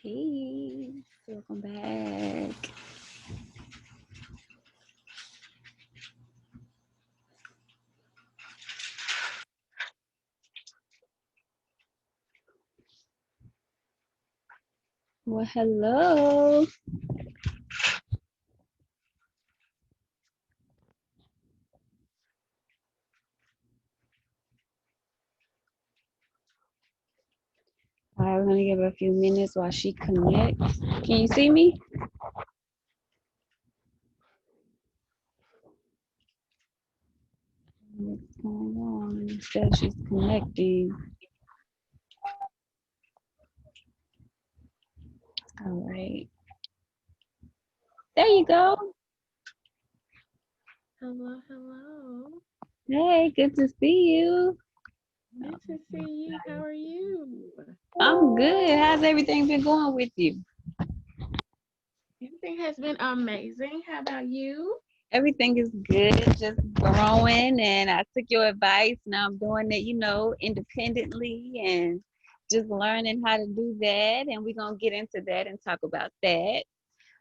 Peace. Welcome back. Well, hello. All right, we're gonna give her a few minutes while she connects. Can you see me? What's going on? It says she's connecting. All right. There you go. Hello, hello. Hey, good to see you. Good to see you. How are you? I'm good. How's everything been going with you? Everything has been amazing. How about you? Everything is good, just growing. And I took your advice. Now I'm doing it, independently and just learning how to do that. And we're going to get into that and talk about that.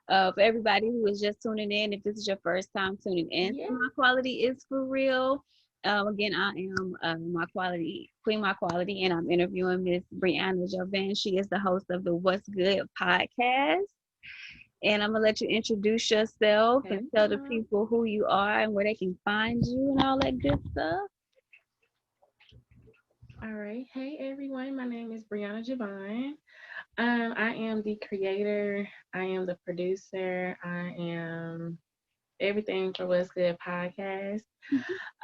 For everybody who is just tuning in, if this is your first time tuning in, Yeah. My Quality is for real. Again, I am My Quality, Queen My Quality, and I'm interviewing Miss Brianna Jovahn. She is the host of the What's Good podcast. And I'm gonna let you introduce yourself and Hey, tell the y'all. people who you are and where they can find you and all that good stuff. All right. Hey, everyone. My name is Brianna Jovahn. I am the creator. I am the producer. I am everything for What's Good podcast.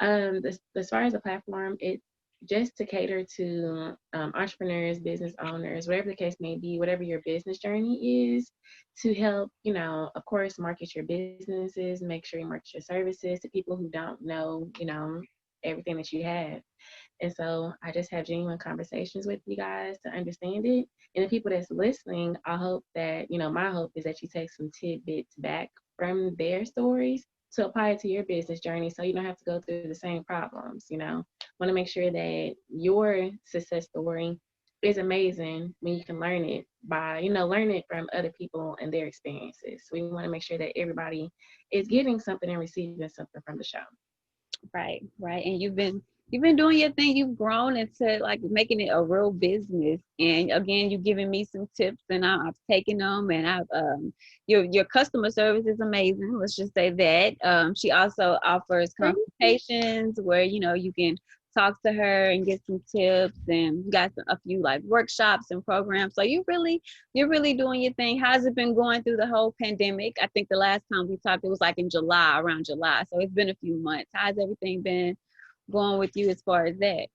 As far as the platform, it's just to cater to entrepreneurs, business owners, whatever the case may be, whatever your business journey is, to help, of course, market your businesses, make sure you market your services to people who don't know, everything that you have. And so I just have genuine conversations with you guys to understand it. And the people that's listening, I hope that, my hope is that you take some tidbits back from their stories to apply it to your business journey so you don't have to go through the same problems. Want to make sure that your success story is amazing when you can learn it by, learn it from other people and their experiences. So we want to make sure that everybody is getting something and receiving something from the show. Right, right. And you've been doing your thing. You've grown into like making it a real business. And again, you've given me some tips, and I've taken them. And I've your customer service is amazing. Let's just say that. She also offers Thank you. consultations where you can talk to her and get some tips. And you got a few like workshops and programs. So you're really doing your thing. How's it been going through the whole pandemic? I think the last time we talked, it was like in July, around July. So it's been a few months. How's everything been going with you as far as that?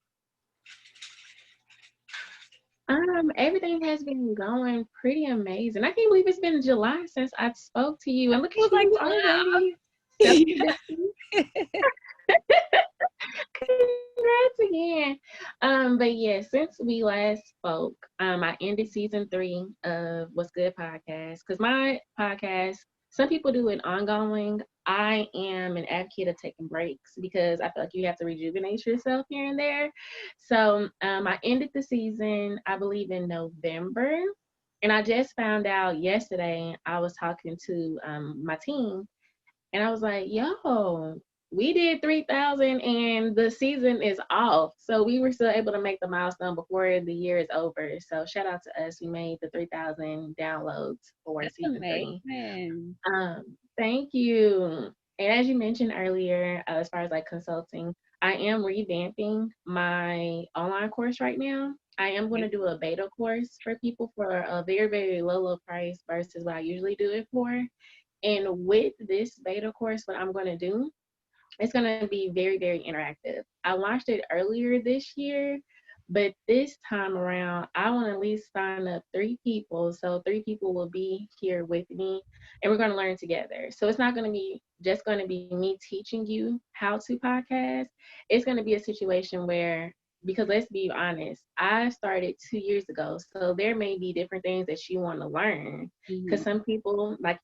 Everything has been going pretty amazing. I can't believe it's been July since I spoke to you, and look It was at like you already. July. Congrats again. But yeah, since we last spoke, I ended season 3 of What's Good podcast because my podcast, some people do it ongoing. I am an advocate of taking breaks because I feel like you have to rejuvenate yourself here and there. So I ended the season, I believe, in November. And I just found out yesterday, I was talking to my team and I was like, yo, we did 3,000 and the season is off. So we were still able to make the milestone before the year is over. So shout out to us. We made the 3,000 downloads for That's season 3. amazing. Um, Thank you. And as you mentioned earlier, as far as like consulting, I am revamping my online course right now. I am going to do a beta course for people for a very, very low price versus what I usually do it for. And with this beta course, what I'm going to do, it's going to be very, very interactive. I launched it earlier this year, but this time around, I want to at least sign up 3 people. So 3 people will be here with me and we're going to learn together. So it's not going to be just going to be me teaching you how to podcast. It's going to be a situation where, because let's be honest, I started 2 years ago. So there may be different things that you want to learn because Mhm. some people like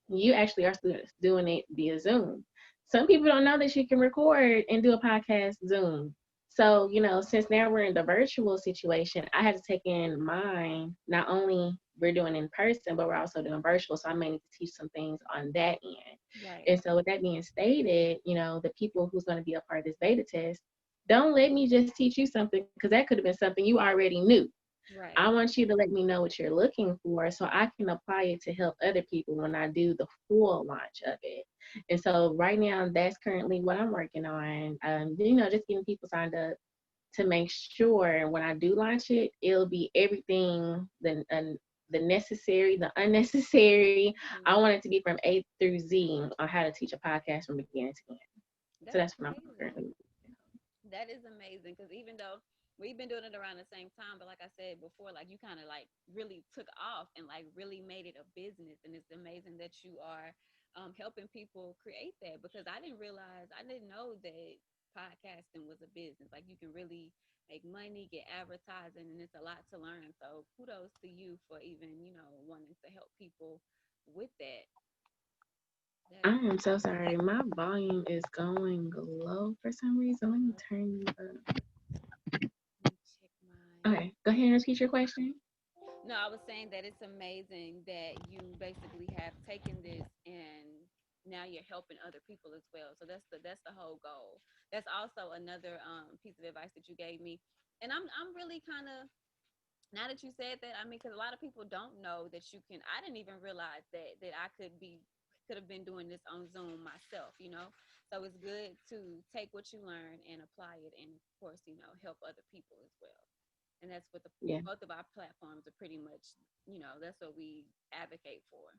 you actually are doing it via Zoom. Some people don't know that you can record and do a podcast Zoom. So, since now we're in the virtual situation, I had to take in mine. Not only we're doing in person, but we're also doing virtual. So I may need to teach some things on that end. Right. And so with that being stated, the people who's going to be a part of this beta test, don't let me just teach you something because that could have been something you already knew. I Right. want you to let me know what you're looking for so I can apply it to help other people when I do the full launch of it. And so right now, that's currently what I'm working on. Just getting people signed up to make sure when I do launch it, it'll be everything the necessary, the unnecessary. I Mhm. want it to be from A through Z on how to teach a podcast from beginning to end. So That's that's what I'm amazing. currently. That is amazing because even though we've been doing it around the same time, but like I said before, like you kind of like really took off and like really made it a business, and it's amazing that you are helping people create that because I didn't know that podcasting was a business. Like you can really make money, get advertising, and it's a lot to learn. So kudos to you for even wanting to help people with that. That I is am so sorry. My volume is going low for some reason. Let me turn you up. let me check mine. Okay, go ahead and repeat your question. No, I was saying that it's amazing that you basically have taken this and now you're helping other people as well. So that's the whole goal. That's also another piece of advice that you gave me. And I'm really kind of now that you said that, I mean, because a lot of people don't know that you can. I didn't even realize that I could have been doing this on Zoom myself. So it's good to take what you learn and apply it, and of course, help other people as well. And that's what the Yeah, both of our platforms are pretty much. That's what we advocate for.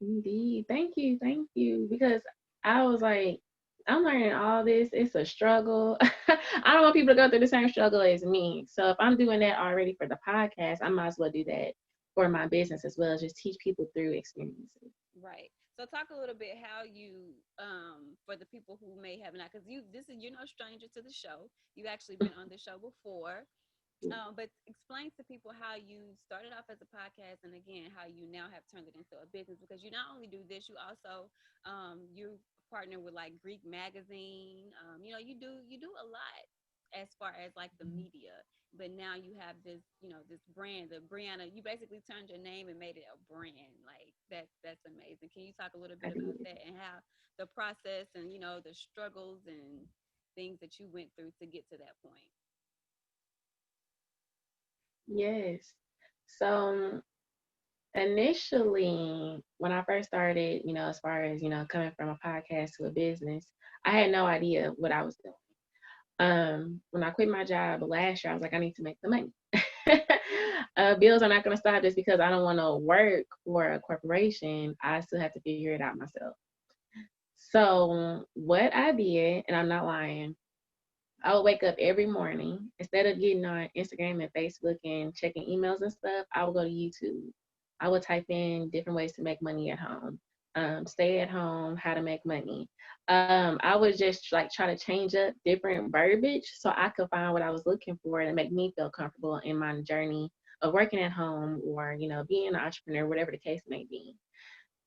indeed. Thank you. Thank you. Because I was like, I'm learning all this. It's a struggle. I don't want people to go through the same struggle as me. So if I'm doing that already for the podcast, I might as well do that for my business as well. Just teach people through experiences. Right. So talk a little bit how you, for the people who may have not, because you're no stranger to the show. You actually been on the show before. But explain to people how you started off as a podcast, and again how you now have turned it into a business. Because you not only do this, you also you partner with like Greek magazine. You do a lot as far as like the media. But now you have this brand, the Brianna. You basically turned your name and made it a brand. Like that's amazing. Can you talk a little I bit about did. that and how the process and the struggles and things that you went through to get to that point? Yes. So initially, when I first started, as far as, coming from a podcast to a business, I had no idea what I was doing. When I quit my job last year, I was like, I need to make the money. Bills are not going to stop just because I don't want to work for a corporation. I still have to figure it out myself. So, what I did, and I'm not lying, I would wake up every morning. Instead of getting on Instagram and Facebook and checking emails and stuff, I would go to YouTube. I would type in different ways to make money at home. Stay at home, how to make money. I would just like try to change up different verbiage so I could find what I was looking for and make me feel comfortable in my journey of working at home or, being an entrepreneur, whatever the case may be.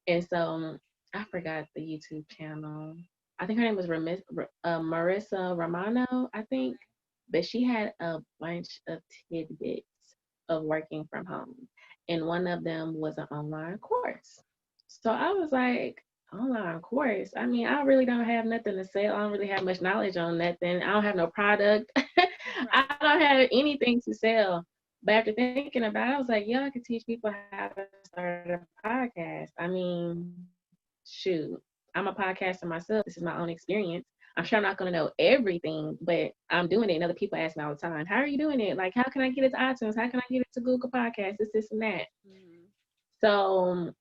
And so I forgot the YouTube channel. I think her name was Marissa Romano, I think. Okay. But she had a bunch of tidbits of working from home. And one of them was an online course. So I was like, online course? I mean, I really don't have nothing to sell. I don't really have much knowledge on nothing. I don't have no product. I Right. don't have anything to sell. But after thinking about it, I was like, yeah, I could teach people how to start a podcast. I mean, shoot, I'm a podcaster myself. This is my own experience. I'm sure I'm not going to know everything, but I'm doing it. And other people ask me all the time, how are you doing it? Like, how can I get it to iTunes? How can I get it to Google Podcasts? This, and that. Mm-hmm. So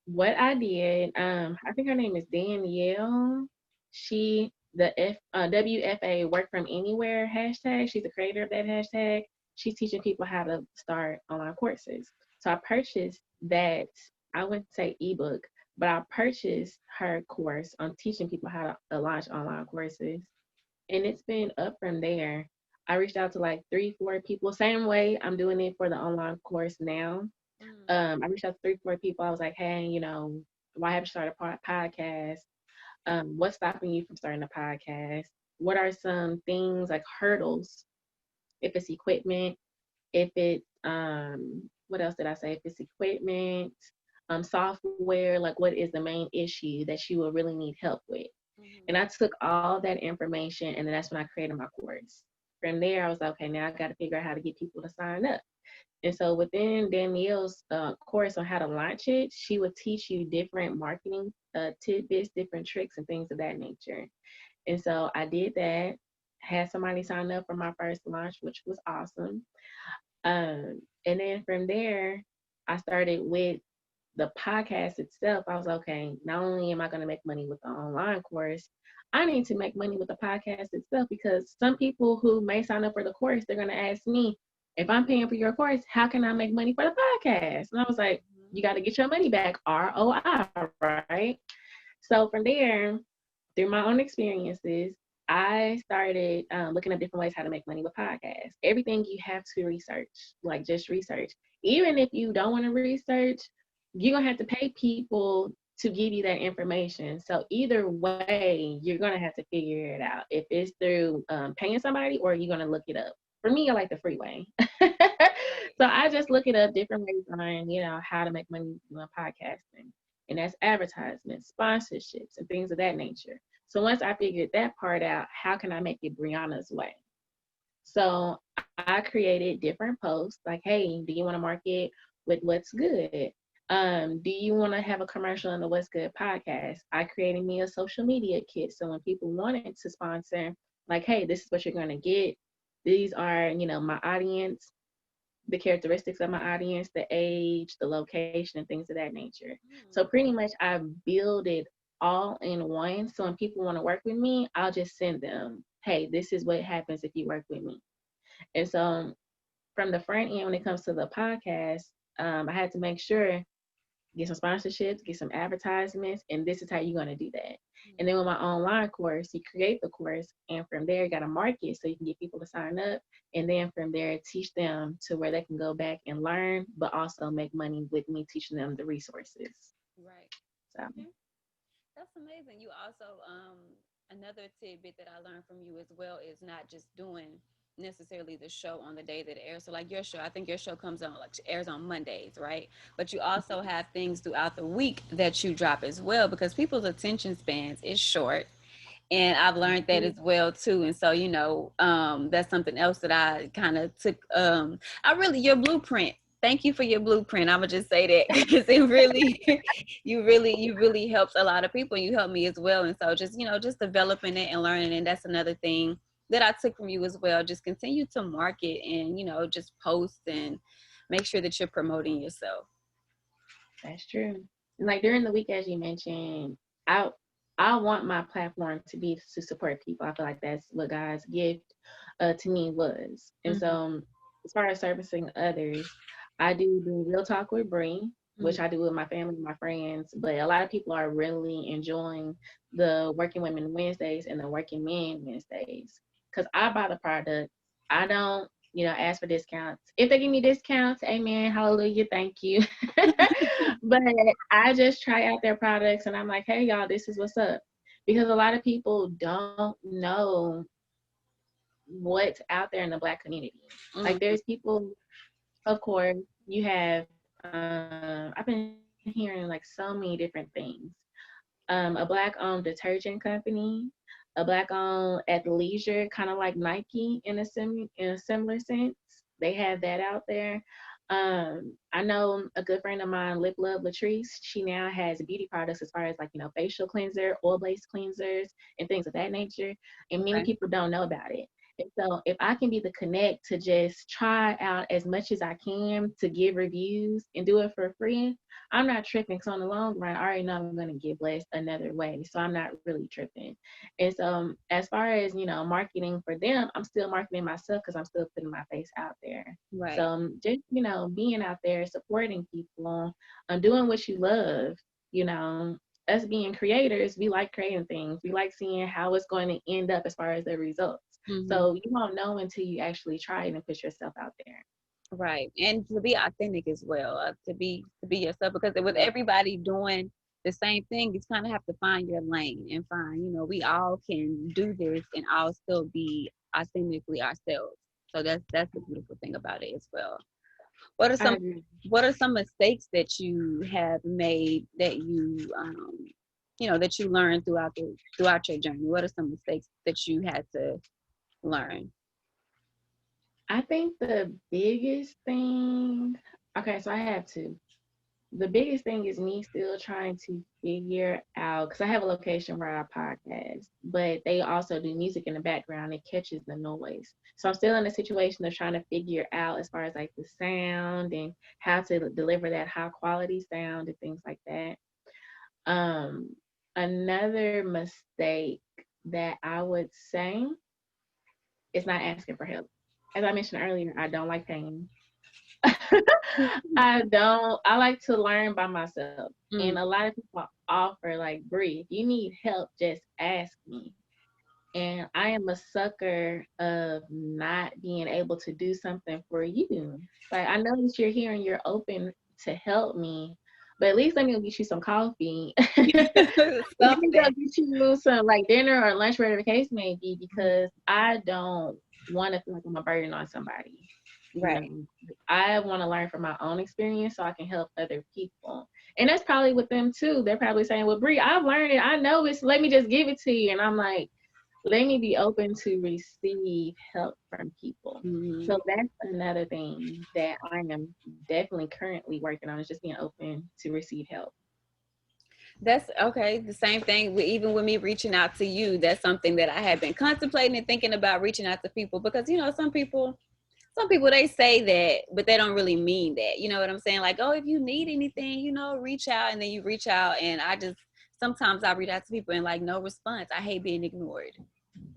what I did, I think her name is Danielle. She the WFA Work From Anywhere hashtag. She's the creator of that hashtag. She's teaching people how to start online courses. So I purchased that. I wouldn't say ebook, but I purchased her course on teaching people how to launch online courses, and it's been up from there. I reached out to like 3, 4 people. Same way I'm doing it for the online course now. Mm-hmm. I reached out to 3, 4 people. I was like, hey, why have you started a podcast? What's stopping you from starting a podcast? what are some things like hurdles, if it's equipment, if it's what else did I say? If it's equipment, software, like what is the main issue that you will really need help with? And I took all that information, and then that's when I created my course. From there, I was like, okay, now I got to figure out how to get people to sign up. And so within Danielle's course on how to launch it, she would teach you different marketing tidbits, different tricks, and things of that nature. And so I did that, had somebody sign up for my first launch, which was awesome. And then from there, I started with the podcast itself. I was okay, not only am I going to make money with the online course, I need to make money with the podcast itself, because some people who may sign up for the course, they're going to ask me, if I'm paying for your course, how can I make money for the podcast? And I was like, you got to get your money back, ROI, right? So from there, through my own experiences, I started looking up different ways how to make money with podcasts. Everything you have to research, like just research. Even if you don't want to research, you're going to have to pay people to give you that information. So either way, you're going to have to figure it out. If it's through paying somebody, or you're going to look it up. For me, I like the free way. So I just look it up, different ways on, how to make money doing podcasting. And that's advertisements, sponsorships, and things of that nature. So once I figured that part out, how can I make it Brianna's way? So I created different posts like, hey, do you want to market with What's Good? Do you want to have a commercial on the What's Good podcast? I created me a social media kit. So when people wanted to sponsor, like, hey, this is what you're going to get. These are, my audience, the characteristics of my audience, the age, the location, and things of that nature. So pretty much I build it all in one. So when people want to work with me, I'll just send them, hey, this is what happens if you work with me. And so from the front end, when it comes to the podcast, I had to make sure, get some sponsorships, get some advertisements, and this is how you're going to do that. And then with my online course, you create the course, and from there, you got to market so you can get people to sign up. And then from there, teach them to where they can go back and learn, but also make money with me teaching them the resources. Right. So, Okay. That's amazing. You also, another tidbit that I learned from you as well is not just doing necessarily the show on the day that it airs. So like your show, I think your show comes on, like, airs on Mondays, right? But you also have things throughout the week that you drop as well, because people's attention spans is short. And I've learned that as well too. And so, that's something else that I kind of took. Your blueprint. Thank you for your blueprint. I'm gonna just say that, because it really, you really helps a lot of people. You help me as well. And so just developing it and learning. And that's another thing that I took from you as well. Just continue to market and, just post and make sure that you're promoting yourself. that's true. And like during the week, as you mentioned, I I want my platform to be to support people. I feel like that's what God's gift to me was. And so Mm-hmm. as far as servicing others, I do Real Talk with Bree, Mm-hmm. which I do with my family, my friends. But a lot of people are really enjoying the Working Women Wednesdays and the Working Men Wednesdays, because I buy the product. I don't, ask for discounts. If they give me discounts, amen, hallelujah, thank you. But I just try out their products and I'm like, hey, y'all, this is what's up. Because a lot of people don't know what's out there in the Black community. Like, Mm-hmm. there's people, of course, you have, I've been hearing like so many different things. A Black-owned detergent company, a Black-owned athleisure, kind of like Nike in a similar sense. They have that out there. I know a good friend of mine, Lip Love Latrice. She now has beauty products as far as like facial cleanser, oil-based cleansers, and things of that nature. And many Okay. people don't know about it. And so if I can be the connect to just try out as much as I can to give reviews and do it for free, I'm not tripping. So in the long run, I already know I'm going to get blessed another way. So I'm not really tripping. And so as far as, marketing for them, I'm still marketing myself because I'm still putting my face out there. So Right. just, being out there, supporting people, doing what you love, you know, us being creators, we like creating things. We like seeing how it's going to end up as far as the results. Mm-hmm. So you won't know until you actually try it and put yourself out there. Right. And to be authentic as well, to be yourself, because with everybody doing the same thing. You kind of have to find your lane and find, we all can do this and all still be authentically ourselves. So that's the beautiful thing about it as well. What are I some agree. what are some mistakes that you have made that that you learned throughout your journey? What are some mistakes that you had to learn? I think the biggest thing, okay, so I have two. The biggest thing is me still trying to figure out, because I have a location where I podcast, but they also do music in the background. It catches the noise. So I'm still in a situation of trying to figure out as far as like the sound and how to deliver that high quality sound and things like that. Um, Another mistake that I would say is not asking for help. As I mentioned earlier, I don't like pain. I like to learn by myself. And Mm, a lot of people offer like, Bree, if you need help, just ask me. And I am a sucker of not being able to do something for you. Like, I know that you're here and you're open to help me, but at least let me go get you some coffee. Let me go something. get you some like dinner or lunch, whatever the case may be, because I don't want to feel like I'm a burden on somebody. You Right. know, I want to learn from my own experience so I can help other people. And that's probably with them too. They're probably saying, well, Bree, I've learned it. I know it's, let me just give it to you. And I'm like, let me be open to receive help from people. Mhm. So that's another thing that I am definitely currently working on, is just being open to receive help. That's okay. The same thing with even with me reaching out to you. That's something that I have been contemplating and thinking about reaching out to people because some people they say that, but they don't really mean that. You know what I'm saying? Like, oh, if you need anything, reach out, and then you reach out, and I just sometimes I reach out to people and like no response. I hate being ignored.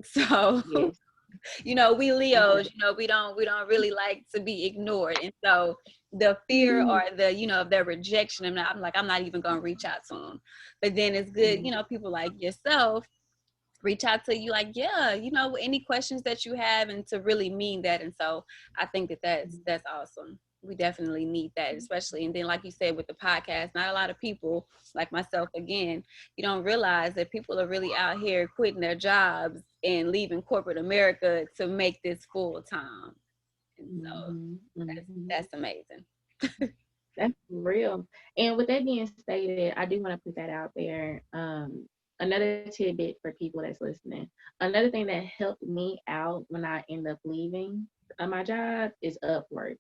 So Yes. we Leos, we don't really like to be ignored. And so the fear or the, of their rejection, I'm not even gonna reach out to them. But then it's good, people like yourself reach out to you like, yeah, any questions that you have and to really mean that. And so I think that that's awesome. We definitely need that, especially. And then like you said with the podcast, not a lot of people like myself, again, you don't realize that people are really out here quitting their jobs and leaving corporate America to make this full time. And so Mm-hmm. Mm-hmm. that's amazing. That's real. And with that being stated, I do want to put that out there. Another tidbit for people that's listening. Another thing that helped me out when I end up leaving my job is Upwork.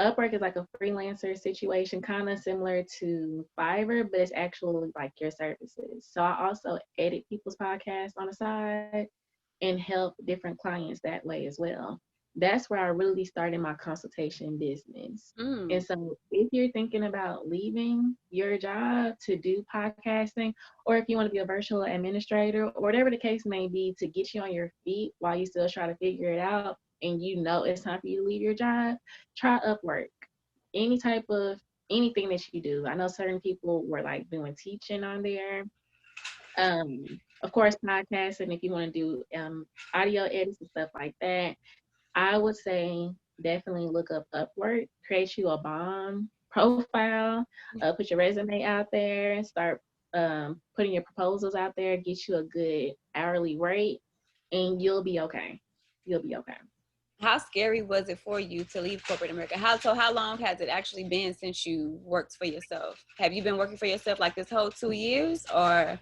Upwork is like a freelancer situation, kind of similar to Fiverr, but it's actually like your services. So I also edit people's podcasts on the side and help different clients that way as well. That's where I really started my consultation business. Mm. And so if you're thinking about leaving your job to do podcasting, or if you want to be a virtual administrator, or whatever the case may be, to get you on your feet while you still try to figure it out and you know it's time for you to leave your job, try Upwork. Any type of anything that you do. I know certain people were like doing teaching on there. Of course, podcasting, if you want to do audio edits and stuff like that, I would say definitely look up Upwork, create you a bomb profile, put your resume out there, and start putting your proposals out there, get you a good hourly rate, and you'll be okay. You'll be okay. How scary was it for you to leave corporate America? How long has it actually been since you worked for yourself? Have you been working for yourself like this whole 2 years or?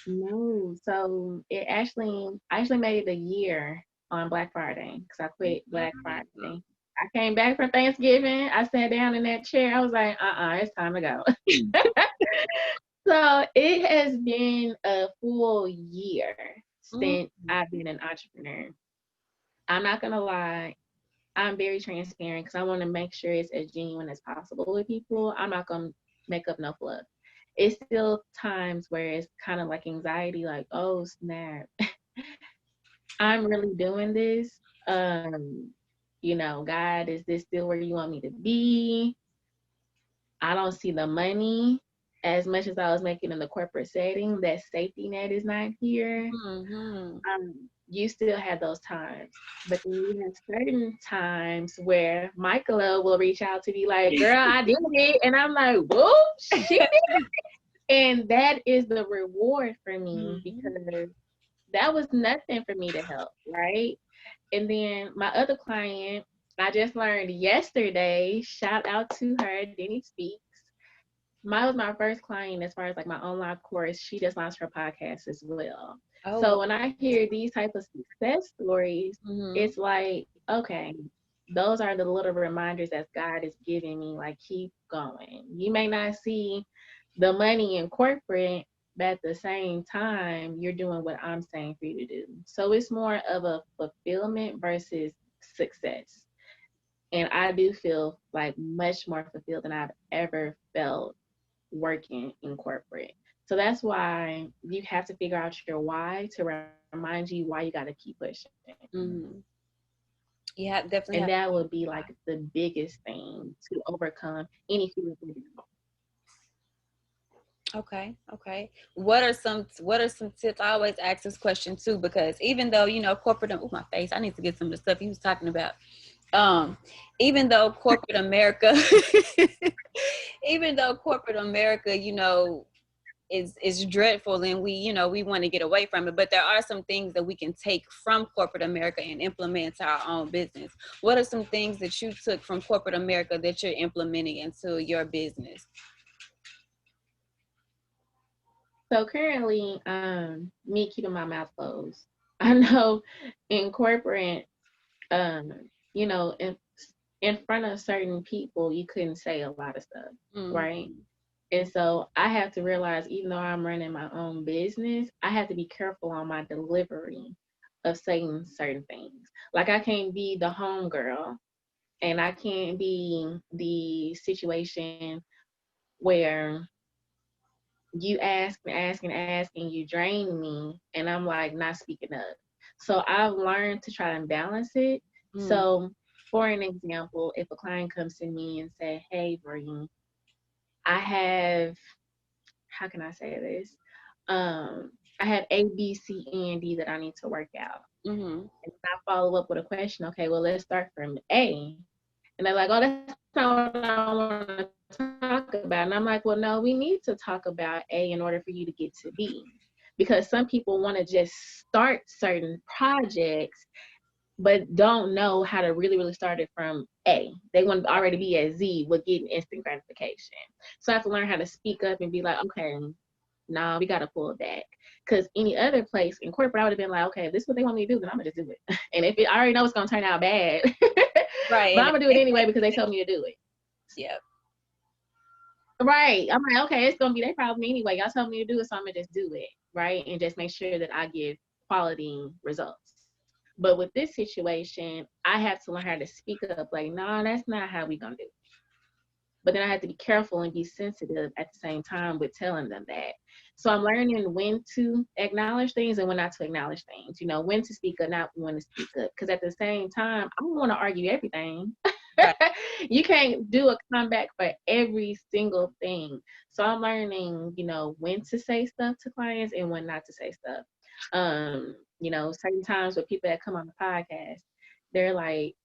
No, so I actually made it a year on Black Friday because I quit Black Friday. I came back from Thanksgiving. I sat down in that chair. I was like, it's time to go. So it has been a full year Mm, since I've been an entrepreneur. I'm not gonna lie, I'm very transparent because I want to make sure it's as genuine as possible with people. I'm not gonna make up no fluff. It's still times where it's kind of like anxiety, like, oh snap, I'm really doing this. God, is this still where you want me to be? I don't see the money as much as I was making in the corporate setting. That safety net is not here. mm-hmm. You still have those times. But then you have certain times where Michaela will reach out to be like, girl, I did it. And I'm like, whoa, she did it. And that is the reward for me Mhm. because that was nothing for me to help, right? And then my other client, I just learned yesterday, shout out to her, Denny Speaks. Mine was my first client as far as like my online course. She just launched her podcast as well. Oh, So wow. when I hear these type of success stories, Mhm. it's like, okay, those are the little reminders that God is giving me, like keep going. You may not see the money in corporate, but at the same time, you're doing what I'm saying for you to do. So it's more of a fulfillment versus success. And I do feel like much more fulfilled than I've ever felt working in corporate. So that's why you have to figure out your why to remind you why you got to keep pushing. Mhm. You And definitely that have. would be like the biggest thing to overcome any fear of failure. Okay, okay. What are some tips? I always ask this question too because even though corporate, oh my face, I need to get some of the stuff he was talking about. Um, even though corporate America, even though corporate America, is dreadful and we want to get away from it, but there are some things that we can take from corporate America and implement to our own business. What are some things that you took from corporate America that you're implementing into your business? So currently, me keeping my mouth closed. I know in corporate, um, in front of certain people, you couldn't say a lot of stuff, right? Mm-hmm. And so I have to realize, even though I'm running my own business, I have to be careful on my delivery of saying certain things. Like I can't be the home girl, and I can't be the situation where you ask and ask and ask and you drain me and I'm like not speaking up. So I've learned to try and balance it. Mm-hmm. So for an example, if a client comes to me and say, hey Bree, I have, how can I say this? I have A, B, C, E, and D that I need to work out. Mm-hmm. And I follow up with a question, okay, well let's start from A. And they're like, oh, that's not what I want to talk about. And I'm like, well, no, we need to talk about A in order for you to get to B. Because some people want to just start certain projects, but don't know how to really start it from A. They want to already be at Z with getting instant gratification. So I have to learn how to speak up and be like, okay, nah, we got to pull back. Because any other place in corporate, I would have been like, okay, if this is what they want me to do, then I'm going to just do it. And if I already know it's going to turn out bad, Right. but And I'm if going to do it they anyway say because they that, told me to do it. yeah. Right. I'm like, okay, it's gonna be their problem anyway. Y'all told me to do it, so I'm gonna just do it, right? And just make sure that I give quality results. But with this situation, I have to learn how to speak up, like, no, that's not how we gonna do it. But then I have to be careful and be sensitive at the same time with telling them that. So I'm learning when to acknowledge things and when not to acknowledge things. You know, when to speak up, not when to speak up. Because at the same time, I don't want to argue everything. Right. You can't do a comeback for every single thing. So I'm learning, when to say stuff to clients and when not to say stuff. Certain times with people that come on the podcast, they're like,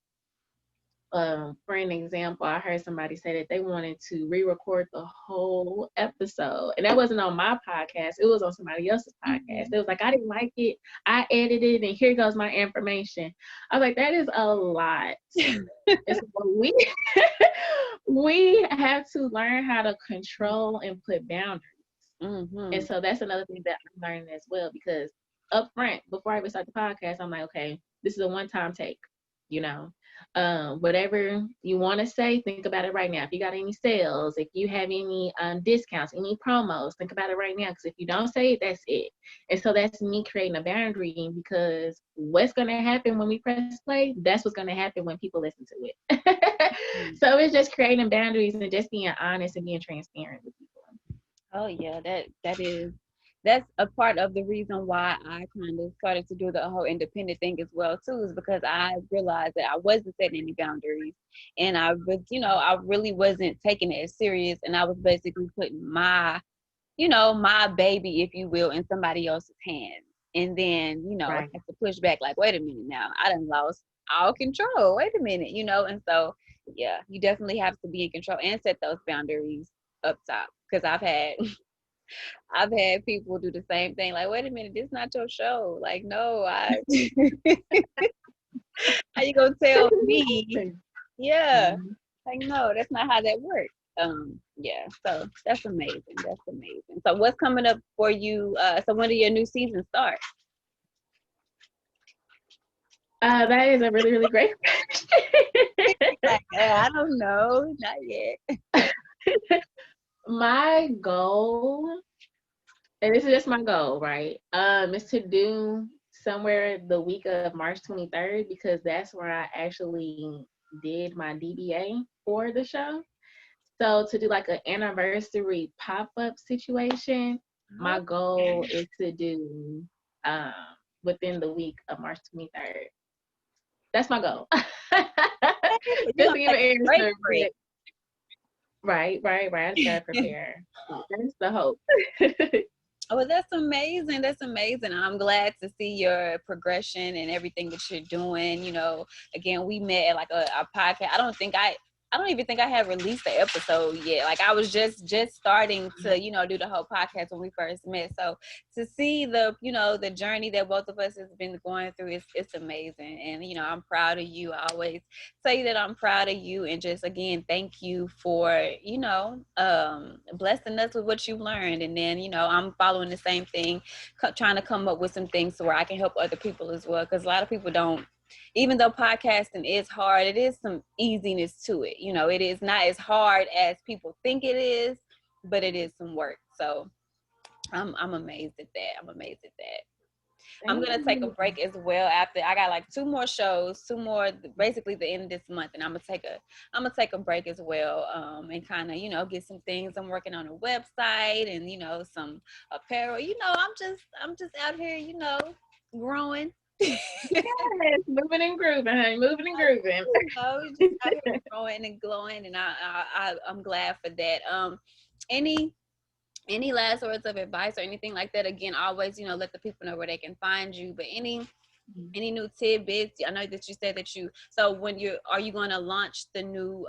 for an example, I heard somebody say that they wanted to re-record the whole episode, and that wasn't on my podcast. It was on somebody else's podcast. Mm-hmm. It was like I didn't like it. I edited, and here goes my information. I was like, that is a lot. And so we have to learn how to control and put boundaries. And Mm-hmm. so that's another thing that I'm learning as well, because up front, before I even start the podcast, I'm like, okay, this is a one-time take, you know. Whatever you want to say, think about it right now. If you got any sales, if you have any discounts, any promos, think about it right now. Because if you don't say it, that's it. And so that's me creating a boundary, because what's going to happen when we press play, that's what's going to happen when people listen to it. So it's just creating boundaries and just being honest and being transparent with people. Oh yeah, that's a part of the reason why I kind of started to do the whole independent thing as well too, is because I realized that I wasn't setting any boundaries, and I really wasn't taking it as serious, and I was basically putting my baby, if you will, in somebody else's hands, and then I Right. have to push back, like, wait a minute, now I done lost all control. Wait a minute, and so yeah, you definitely have to be in control and set those boundaries up top, because I've had I've had people do the same thing. Like, wait a minute, this not your show. Like, no, how you gonna tell me? Yeah, Mhm. like no, that's not how that works. Yeah, so that's amazing. That's amazing. So what's coming up for you? So when do your new season start? That is a really, really great question. Like, I don't know, not yet. My goal, and this is just my goal, right? Is to do somewhere the week of March 23rd because that's where I actually did my DBA for the show. So to do like an anniversary pop-up situation, my goal Okay. is to do um within the week of March 23rd. That's my goal. You're Just gonna to give take an a break answer, break. but right. I just gotta prepare. That's the hope. Oh, well, that's amazing. That's amazing. I'm glad to see your progression and everything that you're doing. Again, we met at like a podcast. I don't even think I had released the episode yet. Like I was just starting to, do the whole podcast when we first met. So to see the journey that both of us has been going through it's amazing. And I'm proud of you. I always say that I'm proud of you and just again thank you for blessing us with what you've learned. And then I'm following the same thing, trying to come up with some things so where I can help other people as well, because a lot of people don't, even though podcasting is hard, it is some easiness to it. It is not as hard as people think it is, but it is some work. So I'm amazed at that. I'm amazed at that. I'm Thank gonna take a you. break as well. After I got like two more shows, two more, basically the end of this month, and I'm gonna take a break as well, and kind of get some things. I'm working on a website and some apparel. I'm just out here, growing. Yes, moving and grooving, honey. Moving and grooving. Just out here growing and glowing, and I'm glad for that. Any any last words of advice or anything like that? Again, always let the people know where they can find you. But any new tidbits? I know that you said that so when are you going to launch the new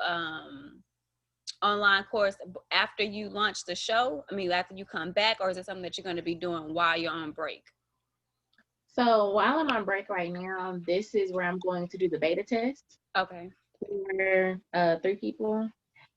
online course after you launch the show? I mean, after you come back, or is it something that you're going to be doing while you're on break? So while I'm on break right now, this is where I'm going to do the beta test Okay. for 3 people,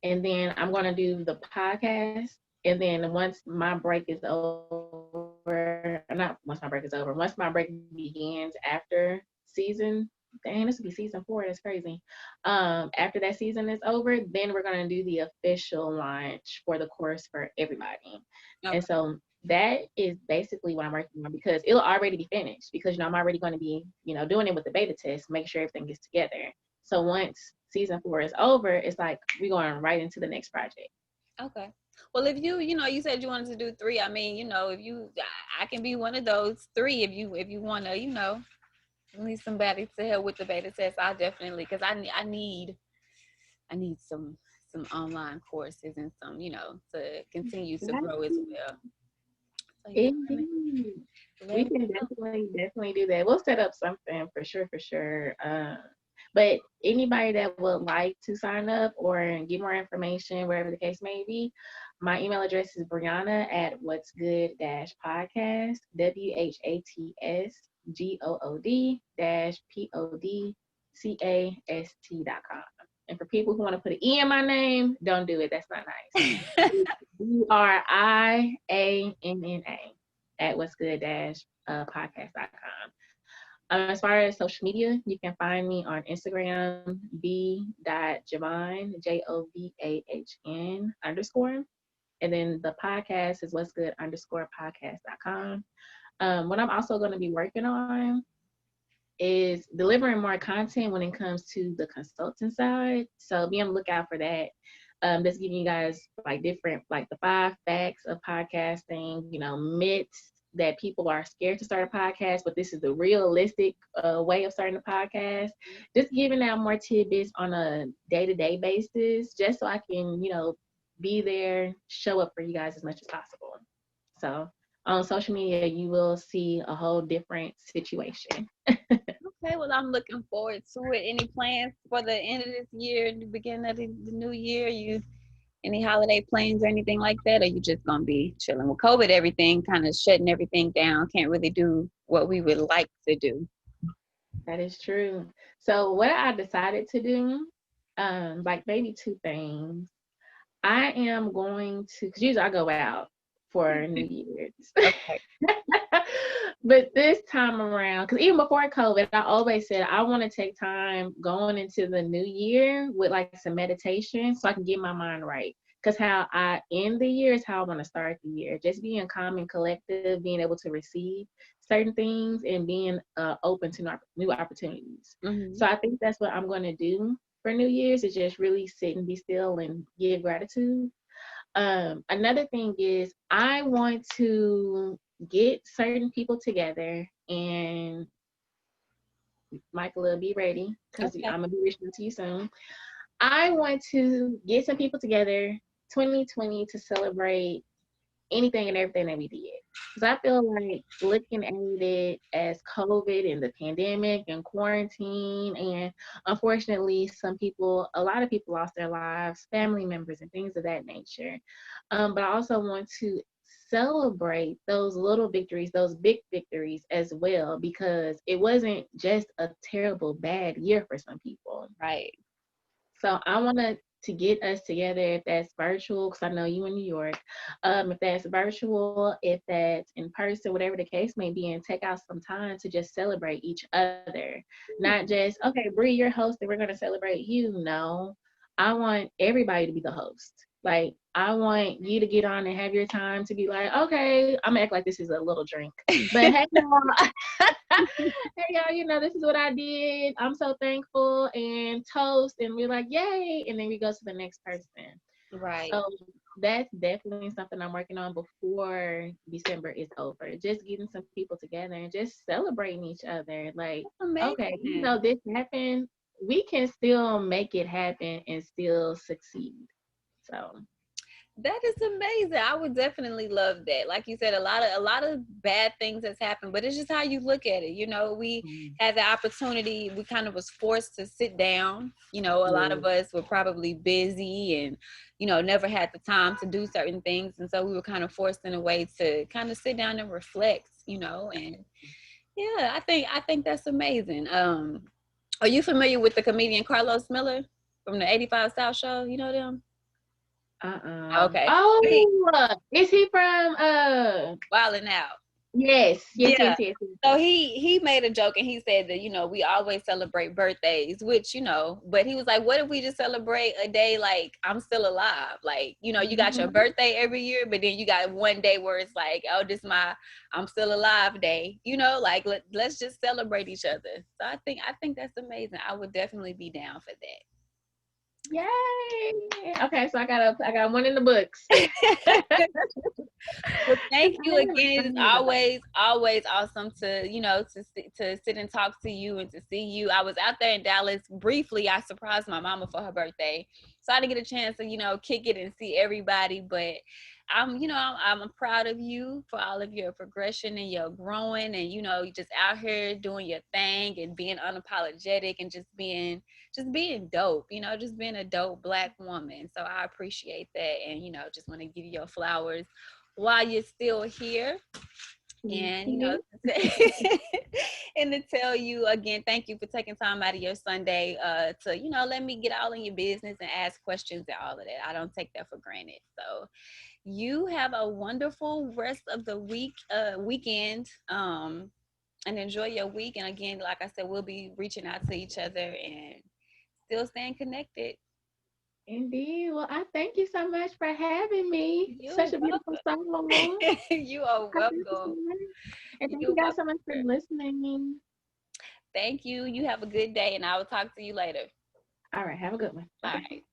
and then I'm going to do the podcast. And then once my break is over, not once my break is over, once my break begins after season, dang, this would be season 4. That's crazy. After that season is over, then we're gonna do the official launch for the course for everybody. And Okay. so that is basically what I'm working on because it'll already be finished because I'm already going to be doing it with the beta test, make sure everything gets together. So once season 4 is over, it's like we're going right into the next project. Okay. Well, if you said you wanted to do three. I mean, if I can be one of those three if you want to, need somebody to help with the beta test. I'll definitely, because I need some online courses and some, to continue to grow as well. So yeah, Indeed. let We me can know. definitely do that. We'll set up something for sure, for sure. But anybody that would like to sign up or get more information, wherever the case may be, my email address is Brianna at what's good podcast, WHATSGOOD-PODCAST.com. And for people who want to put an E in my name, don't do it. That's not nice. BRIANNA at what's good podcast.com. As far as social media, you can find me on Instagram, b.javahn, JOVAHN_. And then the podcast is what's good _podcast.com. What I'm also going to be working on is delivering more content when it comes to the consultant side. So be on the lookout for that. Just giving you guys like different, like the 5 facts of podcasting, myths that people are scared to start a podcast, but this is the realistic way of starting a podcast. Just giving out more tidbits on a day-to-day basis, just so I can, be there, show up for you guys as much as possible. So on social media, you will see a whole different situation. Okay, well, I'm looking forward to it. Any plans for the end of this year, the beginning of the new year? You Any holiday plans or anything like that? Or you just gonna be chilling with COVID, everything kind of shutting everything down? Can't really do what we would like to do. That is true. So what I decided to do, like maybe two things. I am going to, because usually I go out for New Year's. Okay. But this time around, because even before COVID, I always said I want to take time going into the new year with like some meditation so I can get my mind right. Because how I end the year is how I want to start the year. Just being calm and collective, being able to receive certain things and being open to new opportunities. Mm-hmm. So I think that's what I'm going to do for New Year's is just really sit and be still and give gratitude. Another thing is I want to get certain people together and Michael will be ready because Okay. I'm gonna be reaching out to you soon. I want to get some people together 2020 to celebrate anything and everything that we did. Because I feel like looking at it as COVID and the pandemic and quarantine, and unfortunately, a lot of people lost their lives, family members, and things of that nature. But I also want to celebrate those little victories, those big victories as well, because it wasn't just a terrible, bad year for some people. Right. So I want to get us together if that's virtual, because I know you in New York. If that's virtual, if that's in person, whatever the case may be, and take out some time to just celebrate each other. Not just, okay, Bree, you're host and we're going to celebrate you. No, I want everybody to be the host. Like, I want you to get on and have your time to be like, okay, I'm gonna act like this is a little drink. But hey, y'all, hey, y'all, this is what I did. I'm so thankful and toast. And we're like, yay. And then we go to the next person. Right. So that's definitely something I'm working on before December is over. Just getting some people together and just celebrating each other. Like, okay, even Amazing. though this happened, we can still make it happen and still succeed. So That is amazing. I would definitely love that. Like you said, a lot of bad things has happened, but it's just how you look at it. We had the opportunity. We kind of was forced to sit down. A lot yeah. of us were probably busy and never had the time to do certain things, and so we were kind of forced in a way to kind of sit down and reflect. And yeah, I think that's amazing. Are you familiar with the comedian Carlos Miller from the 85 South Show? You know them? Okay. Oh, is he from Wilding Out. yes, yes, Yeah. yes, yes, So yes. he made a joke and he said that we always celebrate birthdays, which but he was like, what if we just celebrate a day like I'm still alive? Like you got your Mhm. birthday every year, but then you got one day where it's like, oh, this my I'm still alive day. Like let's just celebrate each other. So I think that's amazing. I would definitely be down for Yay. Okay, so I got one in the books. that. Well, thank you again. It's always awesome to to sit and talk to you and to see you. I was out there in Dallas briefly. I surprised my mama for her birthday, so I didn't get a chance to kick it and see everybody. But I'm proud of you for all of your progression and your growing, and you just out here doing your thing and being unapologetic and just being dope. Just being a dope Black woman. So I appreciate that, and just want to give you your flowers while you're still here. Thank And you. and to tell you again, thank you for taking time out of your Sunday to let me get all in your business and ask questions and all of that. I don't take that for granted. So you have a wonderful rest of the weekend, and enjoy your week. And again, like I said, we'll be reaching out to each other and still staying connected. Indeed. Well, I thank you so much for having me. You're Such a beautiful song. welcome. You are I thank you so welcome. much. And thank You're you guys so welcome. much for listening. Thank you. You have a good day, and I will talk to you later. All right, have a good one. All Bye bye. right.